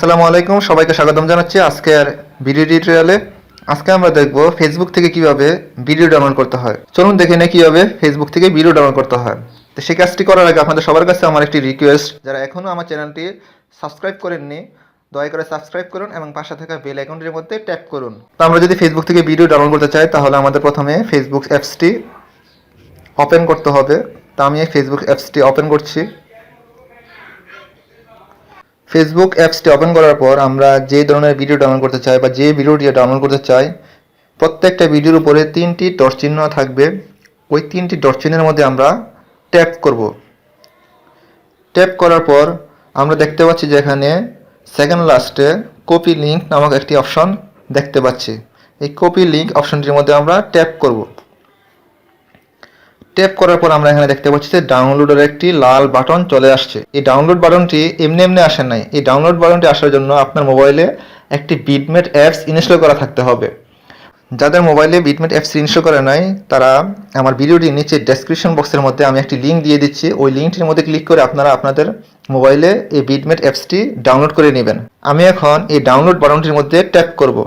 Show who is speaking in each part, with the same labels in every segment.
Speaker 1: আসসালামু আলাইকুম, সবাইকে স্বাগতম জানাচ্ছি আজকের ভিডিও টিউটোরিয়ালে। আজকে আমরা দেখব ফেসবুক থেকে কিভাবে ভিডিও ডাউনলোড করতে হয়। চলুন দেখে নিই কিভাবে ফেসবুক থেকে ভিডিও ডাউনলোড করতে হয়। তো সেই কাজটি করার আগে আপনাদের সবার কাছে আমার একটি রিকোয়েস্ট, যারা এখনও আমার চ্যানেলটি সাবস্ক্রাইব করেননি দয়া করে সাবস্ক্রাইব করুন এবং পাশে থাকা বেল আইকনটির মধ্যে ট্যাপ করুন। তো আমরা যদি ফেসবুক থেকে ভিডিও ডাউনলোড করতে চাই তাহলে আমাদের প্রথমে ফেসবুক অ্যাপসটি ওপেন করতে হবে। তো আমি এই ফেসবুক অ্যাপসটি ওপেন করছি। ফেসবুক অ্যাপসটি ওপেন করার পর আমরা যে ধরনের ভিডিও ডাউনলোড করতে চাই বা যে ভিডিওটি ডাউনলোড করতে চাই, প্রত্যেকটা ভিডিওর উপরে 3টি ডট চিহ্ন থাকবে। ওই 3টি ডট চিহ্নের মধ্যে আমরা ট্যাপ করব। ট্যাপ করার পর আমরা দেখতে পাচ্ছি যে এখানে সেকেন্ড লাস্টে কপি লিঙ্ক নামক একটি অপশন দেখতে পাচ্ছি। এই কপি লিঙ্ক অপশনটির মধ্যে আমরা ট্যাপ করব। ট্যাপ করার পর আমরা এখানে দেখতে পাচ্ছি যে ডাউনলোডের একটি লাল বাটন চলে আসছে। এই ডাউনলোড বাটনটি এমনি এমনি আসে নাই। এই ডাউনলোড বাটনটি আসার জন্য আপনার মোবাইলে একটি বিটমেট অ্যাপস ইনস্টল করা থাকতে হবে। যাদের মোবাইলে বিটমেট অ্যাপস ইনস্টল করা নাই তারা আমার ভিডিওটির নিচে ডেসক্রিপশন বক্সের মধ্যে আমি একটি লিঙ্ক দিয়ে দিচ্ছি। ওই লিঙ্কটির মধ্যে ক্লিক করে আপনারা আপনাদের মোবাইলে এই বিটমেট অ্যাপসটি ডাউনলোড করে নেবেন। আমি এখন এই ডাউনলোড বাটনটির মধ্যে ট্যাপ করব।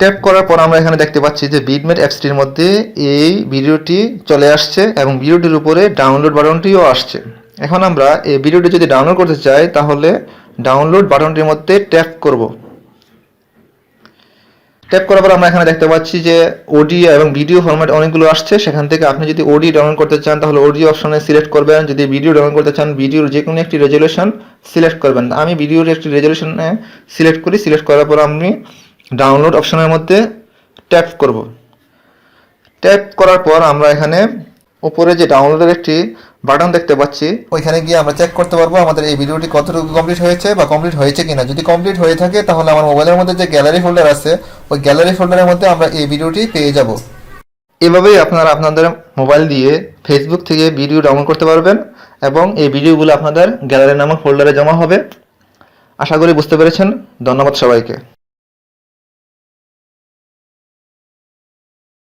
Speaker 1: ট্যাপ করার পর আমরা এখানে দেখতে পাচ্ছি যে বিটমেট অ্যাপসটির মধ্যে এই ভিডিওটি চলে আসছে এবং ভিডিওটির উপরে ডাউনলোড বাটনটিও আসছে। এখন আমরা এই ভিডিওটি যদি ডাউনলোড করতে চাই তাহলে ডাউনলোড বাটনটির মধ্যে ট্যাপ করব। ট্যাপ করার পর আমরা এখানে দেখতে পাচ্ছি যে অডিও এবং ভিডিও ফরম্যাট অনেকগুলো আসছে। সেখান থেকে আপনি যদি অডিও ডাউনলোড করতে চান তাহলে অডিও অপশনে সিলেক্ট করবেন। যদি ভিডিও ডাউনলোড করতে চান ভিডিওর যে কোনো একটি রেজলিউশন সিলেক্ট করবেন। আমি ভিডিওর একটি রেজলিউশনে সিলেক্ট করি। সিলেক্ট করার পর আমি ডাউনলোড অপশনের মধ্যে ট্যাপ করব। ট্যাপ করার পর আমরা এখানে উপরে যে ডাউনলোডের একটি বাটন দেখতে পাচ্ছি, ওইখানে গিয়ে আমরা চেক করতে পারবো আমাদের এই ভিডিওটি কতটুকু কমপ্লিট হয়েছে বা কমপ্লিট হয়েছে কিনা। যদি কমপ্লিট হয়ে থাকে তাহলে আমার মোবাইলের মধ্যে যে গ্যালারি ফোল্ডার আছে ওই গ্যালারি ফোল্ডারের মধ্যে আমরা এই ভিডিওটি পেয়ে যাব। এভাবেই আপনারা আপনাদের মোবাইল দিয়ে ফেসবুক থেকে ভিডিও ডাউনলোড করতে পারবেন এবং এই ভিডিওগুলো আপনাদের গ্যালারি নামক ফোল্ডারে জমা হবে। আশা করি বুঝতে পেরেছেন। ধন্যবাদ সবাইকে।